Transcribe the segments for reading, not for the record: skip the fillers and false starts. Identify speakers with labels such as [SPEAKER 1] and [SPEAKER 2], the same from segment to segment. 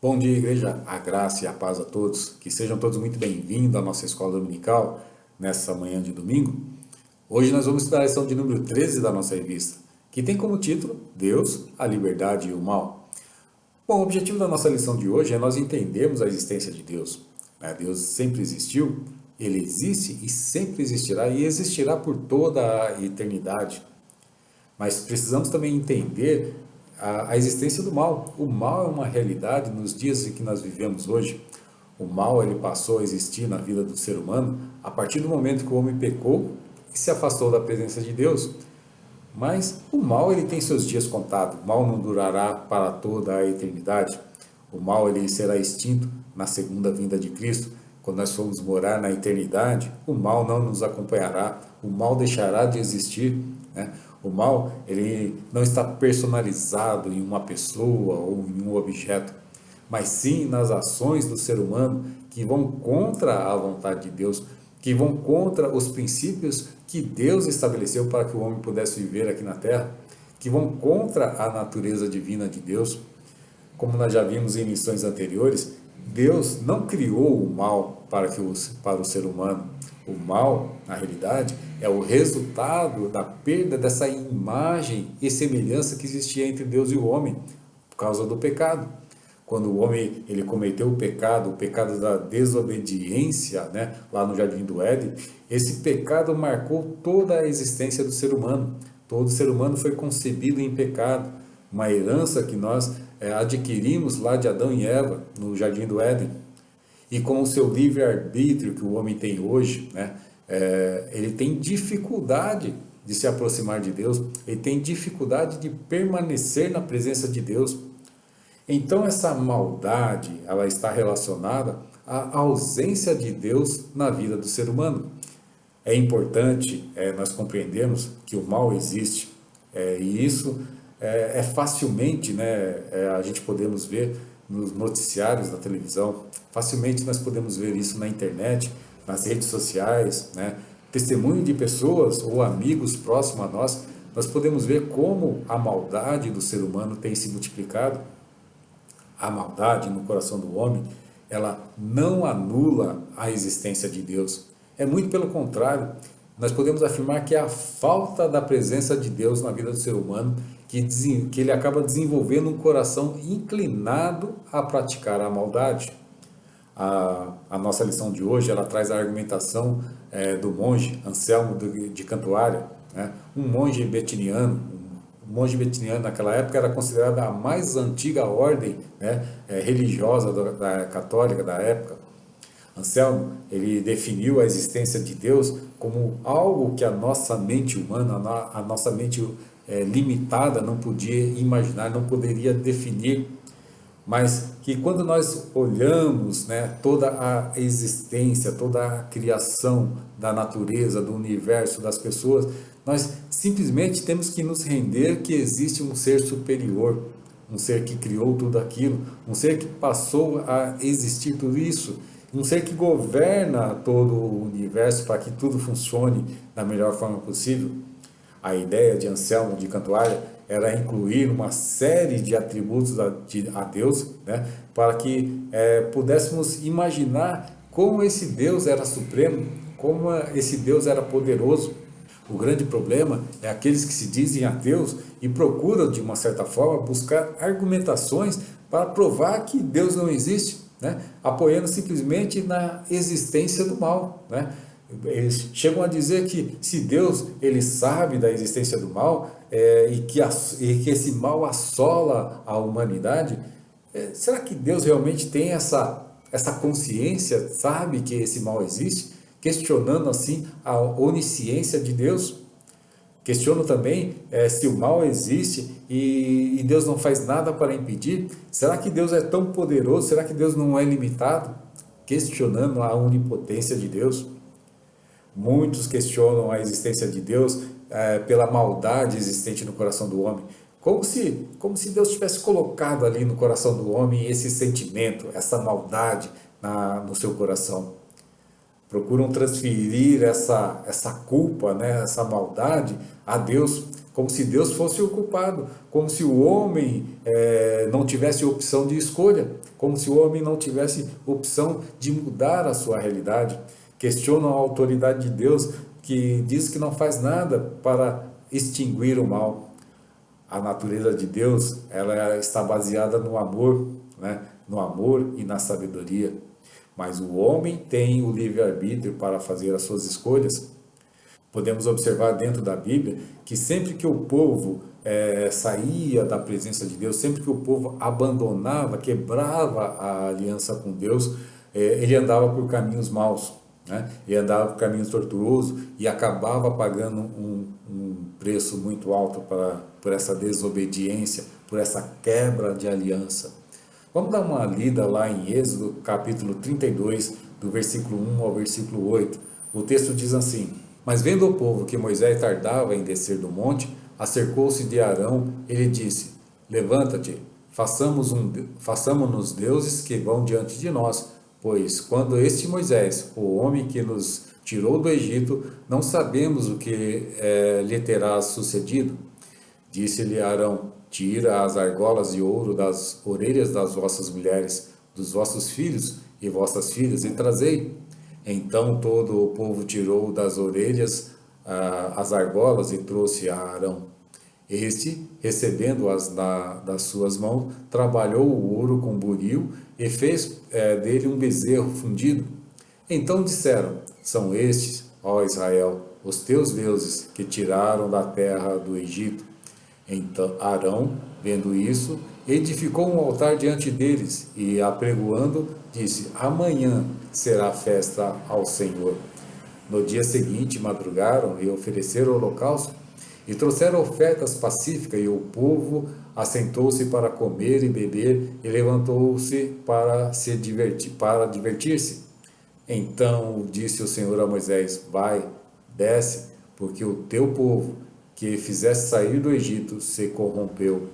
[SPEAKER 1] Bom dia, igreja, a graça e a paz a todos, que sejam todos muito bem-vindos à nossa escola dominical nessa manhã de domingo. Hoje nós vamos estudar a lição de número 13 da nossa revista, que tem como título Deus, a Liberdade e o Mal. Bom, o objetivo da nossa lição de hoje é nós entendermos a existência de Deus. Deus sempre existiu, Ele existe e sempre existirá e existirá por toda a eternidade. Mas precisamos também entender a existência do mal. O mal é uma realidade nos dias em que nós vivemos hoje. O mal ele passou a existir na vida do ser humano a partir do momento que o homem pecou e se afastou da presença de Deus. Mas o mal ele tem seus dias contados. O mal não durará para toda a eternidade. O mal ele será extinto na segunda vinda de Cristo. Quando nós formos morar na eternidade, o mal não nos acompanhará. O mal deixará de existir, né? O mal ele não está personalizado em uma pessoa ou em um objeto, mas sim nas ações do ser humano que vão contra a vontade de Deus, que vão contra os princípios que Deus estabeleceu para que o homem pudesse viver aqui na terra, que vão contra a natureza divina de Deus. Como nós já vimos em lições anteriores, Deus não criou o mal para o ser humano. O mal, na realidade, é o resultado da perda dessa imagem e semelhança que existia entre Deus e o homem, por causa do pecado. Quando o homem ele cometeu o pecado da desobediência, né, lá no Jardim do Éden, esse pecado marcou toda a existência do ser humano. Todo ser humano foi concebido em pecado, uma herança que nós adquirimos lá de Adão e Eva, no Jardim do Éden. E com o seu livre-arbítrio que o homem tem hoje, né, ele tem dificuldade de se aproximar de Deus, ele tem dificuldade de permanecer na presença de Deus. Então essa maldade, ela está relacionada à ausência de Deus na vida do ser humano. É importante nós compreendermos que o mal existe, e isso é facilmente, né, a gente podemos ver nos noticiários da televisão, facilmente nós podemos ver isso na internet, nas redes sociais, né? Testemunho de pessoas ou amigos próximos a nós podemos ver como a maldade do ser humano tem se multiplicado. A maldade no coração do homem, ela não anula a existência de Deus. É muito pelo contrário, nós podemos afirmar que é a falta da presença de Deus na vida do ser humano que ele acaba desenvolvendo um coração inclinado a praticar a maldade. A nossa lição de hoje, ela traz a argumentação do monge Anselmo de Cantuária, né? Um monge betiniano. O monge betiniano naquela época era considerada a mais antiga ordem, né, religiosa da católica da época. Anselmo, ele definiu a existência de Deus como algo que a nossa mente humana, a nossa mente limitada não podia imaginar, não poderia definir, mas que quando nós olhamos, né, toda a existência, toda a criação da natureza, do universo, das pessoas, nós simplesmente temos que nos render que existe um ser superior, um ser que criou tudo aquilo, um ser que passou a existir tudo isso, um ser que governa todo o universo para que tudo funcione da melhor forma possível. A ideia de Anselmo de Cantuária era incluir uma série de atributos a Deus, né, para que pudéssemos imaginar como esse Deus era supremo, como esse Deus era poderoso. O grande problema é aqueles que se dizem ateus e procuram, de uma certa forma, buscar argumentações para provar que Deus não existe, né, apoiando simplesmente na existência do mal, né? Eles chegam a dizer que se Deus ele sabe da existência do mal e que esse mal assola a humanidade, será que Deus realmente tem essa consciência, sabe que esse mal existe? Questionando assim a onisciência de Deus. Questiono também se o mal existe e Deus não faz nada para impedir. Será que Deus é tão poderoso? Será que Deus não é limitado? Questionando a onipotência de Deus. Muitos questionam a existência de Deus pela maldade existente no coração do homem, como se Deus tivesse colocado ali no coração do homem esse sentimento, essa maldade no seu coração. procuram transferir essa culpa, né, essa maldade a Deus, como se Deus fosse o culpado, como se o homem não tivesse opção de escolha, como se o homem não tivesse opção de mudar a sua realidade. Questionam a autoridade de Deus, que diz que não faz nada para extinguir o mal. A natureza de Deus, ela está baseada no amor, né? No amor e na sabedoria. Mas o homem tem o livre-arbítrio para fazer as suas escolhas. Podemos observar dentro da Bíblia que sempre que o povo saía da presença de Deus, sempre que o povo abandonava, quebrava a aliança com Deus, ele andava por caminhos maus, né? Ele andava por caminhos tortuosos e acabava pagando um preço muito alto por essa desobediência, por essa quebra de aliança. Vamos dar uma lida lá em Êxodo, capítulo 32, do versículo 1 ao versículo 8. O texto diz assim: Mas vendo o povo que Moisés tardava em descer do monte, acercou-se de Arão, ele disse: Levanta-te, façamos-nos deuses que vão diante de nós, pois quando este Moisés, o homem que nos tirou do Egito, não sabemos o que lhe terá sucedido. Disse-lhe Arão: Tira as argolas de ouro das orelhas das vossas mulheres, dos vossos filhos e vossas filhas, e trazei. Então todo o povo tirou das orelhas as argolas e trouxe a Arão. Este, recebendo-as das suas mãos, trabalhou o ouro com buril e fez dele um bezerro fundido. Então disseram: São estes, ó Israel, os teus deuses que tiraram da terra do Egito. Então Arão, vendo isso, edificou um altar diante deles e, apregoando, disse: Amanhã será festa ao Senhor. No dia seguinte, madrugaram e ofereceram holocausto e trouxeram ofertas pacíficas, e o povo assentou-se para comer e beber e levantou-se para divertir-se. Então disse o Senhor a Moisés: Vai, desce, porque o teu povo, que fizesse sair do Egito, se corrompeu.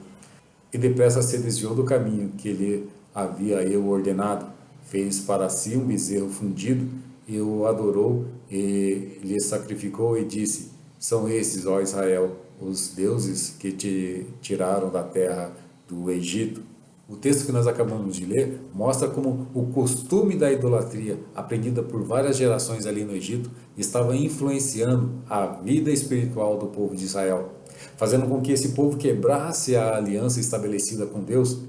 [SPEAKER 1] E depressa se desviou do caminho que lhe havia eu ordenado. Fez para si um bezerro fundido, e o adorou, e lhe sacrificou, e disse: São estes, ó Israel, os deuses que te tiraram da terra do Egito. O texto que nós acabamos de ler mostra como o costume da idolatria, aprendida por várias gerações ali no Egito, estava influenciando a vida espiritual do povo de Israel, fazendo com que esse povo quebrasse a aliança estabelecida com Deus,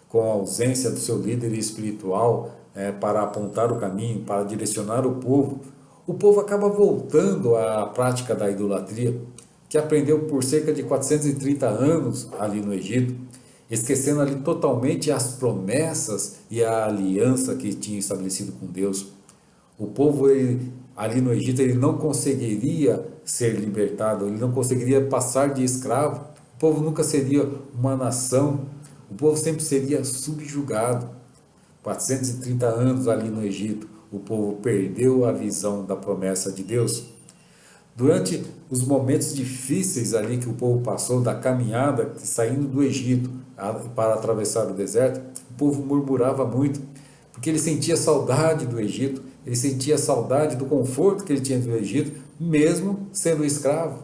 [SPEAKER 1] com a ausência do seu líder espiritual para apontar o caminho, para direcionar o povo. O povo acaba voltando à prática da idolatria, que aprendeu por cerca de 430 anos ali no Egito, esquecendo ali totalmente as promessas e a aliança que tinha estabelecido com Deus. O povo ali no Egito, ele não conseguiria ser libertado, ele não conseguiria passar de escravo, o povo nunca seria uma nação, o povo sempre seria subjugado. 430 anos ali no Egito, o povo perdeu a visão da promessa de Deus. Durante os momentos difíceis ali que o povo passou, da caminhada, saindo do Egito para atravessar o deserto, o povo murmurava muito, porque ele sentia saudade do Egito, ele sentia saudade do conforto que ele tinha do Egito, mesmo sendo escravo.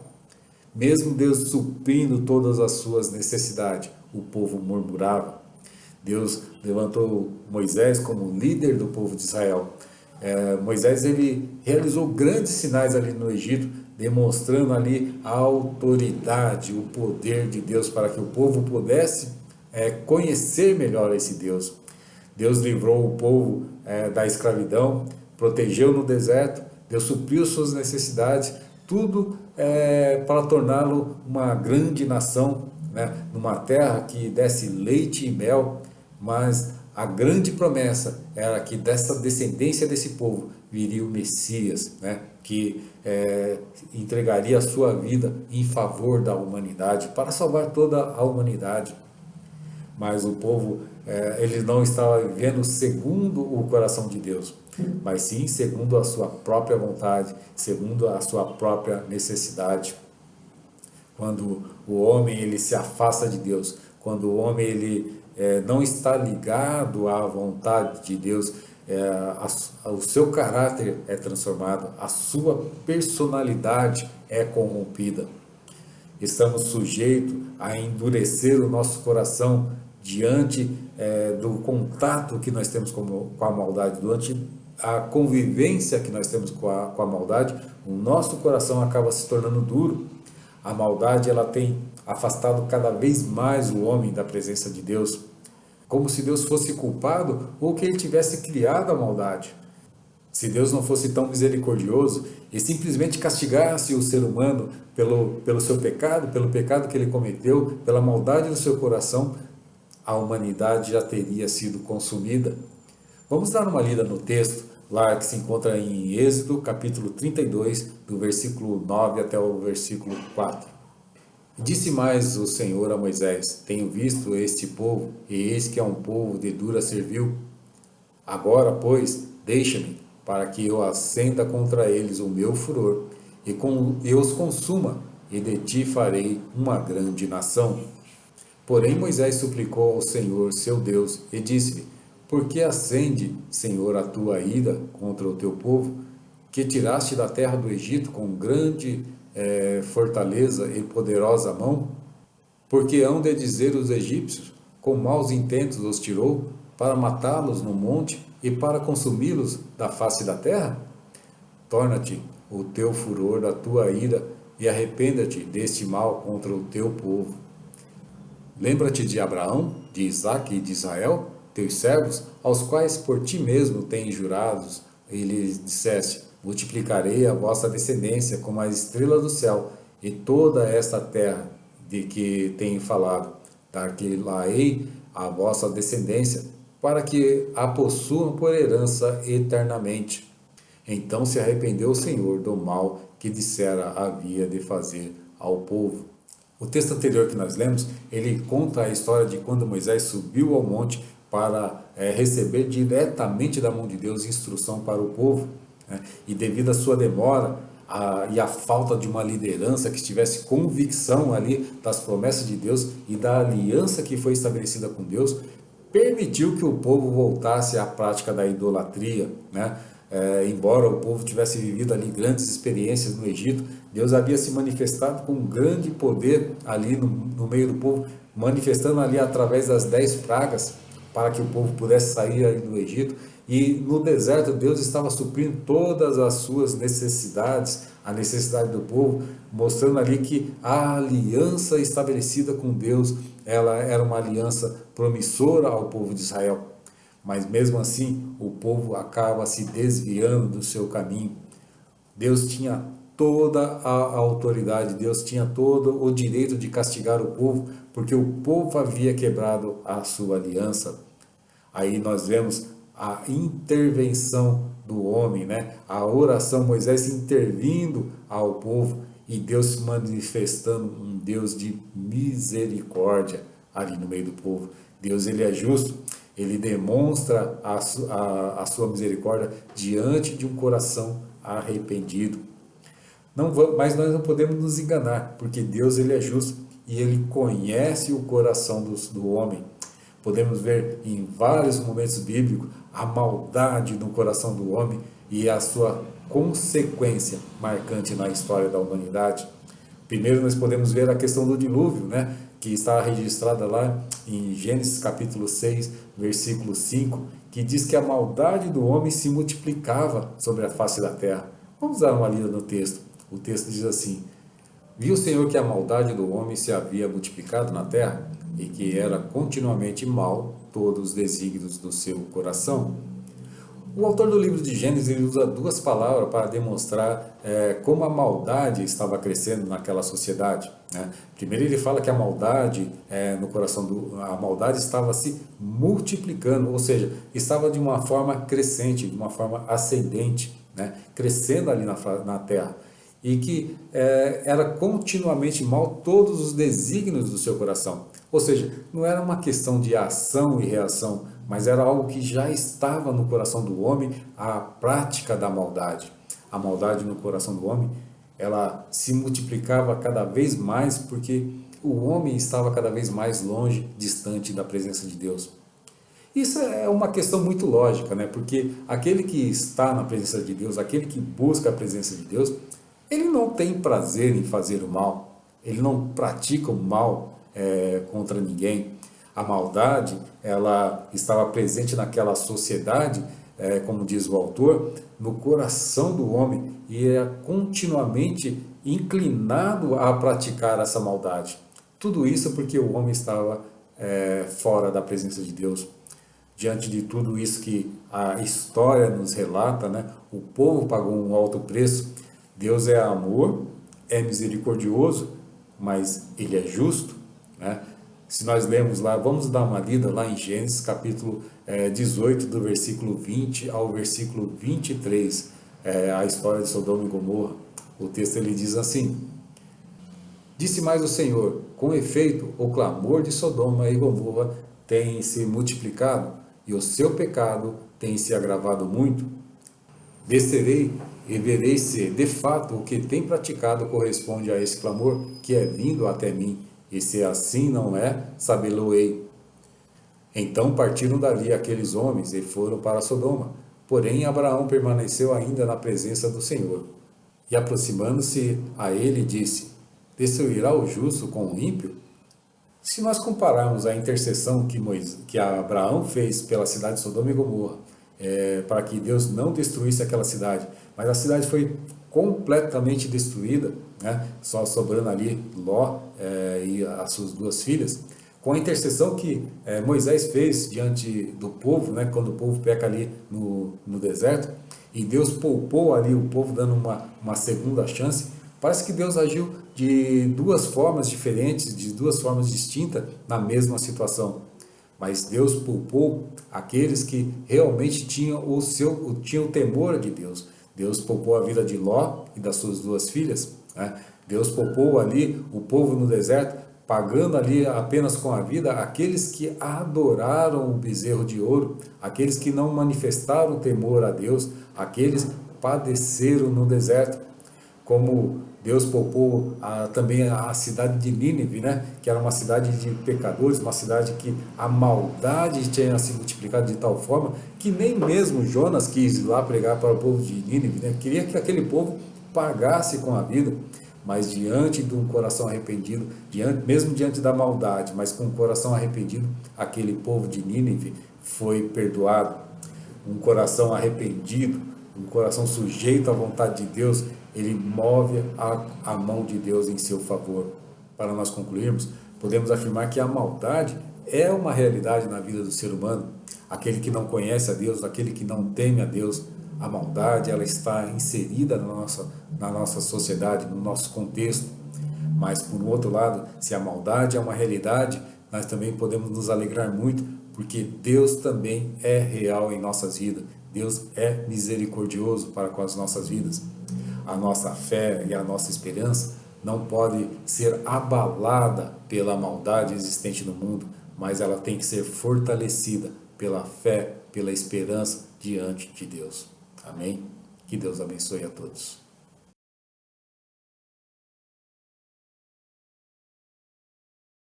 [SPEAKER 1] Mesmo Deus suprindo todas as suas necessidades, o povo murmurava. Deus levantou Moisés como líder do povo de Israel. Moisés, ele realizou grandes sinais ali no Egito, demonstrando ali a autoridade, o poder de Deus para que o povo pudesse conhecer melhor esse Deus. Deus livrou o povo da escravidão, protegeu no deserto, Deus supriu suas necessidades, tudo para torná-lo uma grande nação, né, numa terra que desse leite e mel, mas a grande promessa era que dessa descendência desse povo viria o Messias, né, que entregaria a sua vida em favor da humanidade, para salvar toda a humanidade. Mas o povo, ele não estava vivendo segundo o coração de Deus, mas sim segundo a sua própria vontade, segundo a sua própria necessidade. Quando o homem ele se afasta de Deus, quando o homem ele não está ligado à vontade de Deus, o seu caráter é transformado, a sua personalidade é corrompida. Estamos sujeitos a endurecer o nosso coração diante do contato que nós temos com a maldade, durante a convivência que nós temos com a maldade, o nosso coração acaba se tornando duro. A maldade ela tem afastado cada vez mais o homem da presença de Deus, como se Deus fosse culpado ou que ele tivesse criado a maldade. Se Deus não fosse tão misericordioso e simplesmente castigasse o ser humano pelo seu pecado, pelo pecado que ele cometeu, pela maldade do seu coração, a humanidade já teria sido consumida. Vamos dar uma lida no texto, lá que se encontra em Êxodo, capítulo 32, do versículo 9 até o versículo 4. Disse mais o Senhor a Moisés: tenho visto este povo, e eis que é um povo de dura cerviu. Agora, pois, deixa-me, para que eu acenda contra eles o meu furor, e os consuma, e de ti farei uma grande nação. Porém Moisés suplicou ao Senhor, seu Deus, e disse-lhe: por que acende, Senhor, a tua ira contra o teu povo, que tiraste da terra do Egito com grande fortaleza e poderosa mão? Porque hão de dizer os egípcios: com maus intentos os tirou, para matá-los no monte e para consumi-los da face da terra? Torna-te o teu furor da tua ira e arrependa-te deste mal contra o teu povo. Lembra-te de Abraão, de Isaque e de Israel, teus servos, aos quais por ti mesmo tens jurados, e lhes disseste: multiplicarei a vossa descendência como as estrelas do céu, e toda esta terra de que tenho falado, dar-te-la-ei a vossa descendência, para que a possuam por herança eternamente. Então se arrependeu o Senhor do mal que dissera havia de fazer ao povo. O texto anterior que nós lemos, ele conta a história de quando Moisés subiu ao monte para receber diretamente da mão de Deus instrução para o povo, né? E devido à sua demora e à falta de uma liderança que tivesse convicção ali das promessas de Deus e da aliança que foi estabelecida com Deus, permitiu que o povo voltasse à prática da idolatria, né? Embora o povo tivesse vivido ali grandes experiências no Egito, Deus havia se manifestado com um grande poder ali no meio do povo, manifestando ali através das 10 pragas, para que o povo pudesse sair ali do Egito. E no deserto Deus estava suprindo todas as suas necessidades, a necessidade do povo, mostrando ali que a aliança estabelecida com Deus, ela era uma aliança promissora ao povo de Israel. Mas mesmo assim, o povo acaba se desviando do seu caminho. Deus tinha toda a autoridade, Deus tinha todo o direito de castigar o povo, porque o povo havia quebrado a sua aliança. Aí nós vemos a intervenção do homem, né? A oração, Moisés intervindo ao povo e Deus se manifestando um Deus de misericórdia ali no meio do povo. Deus, ele é justo, ele demonstra a sua misericórdia diante de um coração arrependido. Mas nós não podemos nos enganar, porque Deus, ele é justo e ele conhece o coração do homem. Podemos ver em vários momentos bíblicos a maldade no coração do homem e a sua consequência marcante na história da humanidade. Primeiro nós podemos ver a questão do dilúvio, né? Que está registrada lá em Gênesis capítulo 6, versículo 5, que diz que a maldade do homem se multiplicava sobre a face da terra. Vamos dar uma lida no texto. O texto diz assim: viu o Senhor que a maldade do homem se havia multiplicado na terra, e que era continuamente mal todos os desígnios do seu coração. O autor do livro de Gênesis ele usa duas palavras para demonstrar como a maldade estava crescendo naquela sociedade, né? Primeiro ele fala que a maldade no coração a maldade estava se multiplicando, ou seja, estava de uma forma crescente, de uma forma ascendente, né? Crescendo ali na terra. E que era continuamente mal todos os desígnios do seu coração. Ou seja, não era uma questão de ação e reação, mas era algo que já estava no coração do homem, a prática da maldade. A maldade no coração do homem, ela se multiplicava cada vez mais porque o homem estava cada vez mais longe, distante da presença de Deus. Isso é uma questão muito lógica, né? Porque aquele que está na presença de Deus, aquele que busca a presença de Deus, ele não tem prazer em fazer o mal, ele não pratica o mal contra ninguém. A maldade, ela estava presente naquela sociedade, como diz o autor, no coração do homem e é continuamente inclinado a praticar essa maldade. Tudo isso porque o homem estava fora da presença de Deus. Diante de tudo isso que a história nos relata, né, o povo pagou um alto preço. Deus é amor, é misericordioso, mas ele é justo, né? Se nós lemos lá, vamos dar uma lida lá em Gênesis capítulo 18, do versículo 20 ao versículo 23, a história de Sodoma e Gomorra. O texto ele diz assim: Disse mais o Senhor, com efeito, o clamor de Sodoma e Gomorra tem se multiplicado, e o seu pecado tem se agravado muito. Descerei e verei se, de fato, o que tem praticado corresponde a esse clamor que é vindo até mim, e se assim não é, sabê-lo-ei. Então partiram dali aqueles homens e foram para Sodoma. Porém, Abraão permaneceu ainda na presença do Senhor. E aproximando-se a ele, disse: Destruirá o justo com o ímpio? Se nós compararmos a intercessão que Abraão fez pela cidade de Sodoma e Gomorra, para que Deus não destruísse aquela cidade, mas a cidade foi completamente destruída, né? Só sobrando ali Ló e as suas duas filhas, com a intercessão que Moisés fez diante do povo, né? Quando o povo peca ali no deserto, e Deus poupou ali o povo, dando uma segunda chance. Parece que Deus agiu de duas formas diferentes, de duas formas distintas na mesma situação. Mas Deus poupou aqueles que realmente tinham o temor de Deus. Deus poupou a vida de Ló e das suas duas filhas, né? Deus poupou ali o povo no deserto, pagando ali apenas com a vida aqueles que adoraram o bezerro de ouro, aqueles que não manifestaram temor a Deus, aqueles que padeceram no deserto. Como Deus poupou também a cidade de Nínive, né? Que era uma cidade de pecadores, uma cidade que a maldade tinha se multiplicado de tal forma que nem mesmo Jonas quis ir lá pregar para o povo de Nínive, né? Queria que aquele povo pagasse com a vida, mas diante de um coração arrependido, mesmo diante da maldade, mas com um coração arrependido, aquele povo de Nínive foi perdoado. Um coração arrependido, um coração sujeito à vontade de Deus, ele move a mão de Deus em seu favor. Para nós concluirmos, podemos afirmar que a maldade é uma realidade na vida do ser humano. Aquele que não conhece a Deus, aquele que não teme a Deus, a maldade ela está inserida na nossa sociedade, no nosso contexto. Mas, por outro lado, se a maldade é uma realidade, nós também podemos nos alegrar muito, porque Deus também é real em nossas vidas. Deus é misericordioso para com as nossas vidas. A nossa fé e a nossa esperança não pode ser abalada pela maldade existente no mundo, mas ela tem que ser fortalecida pela fé, pela esperança diante de Deus. Amém? Que Deus abençoe a todos.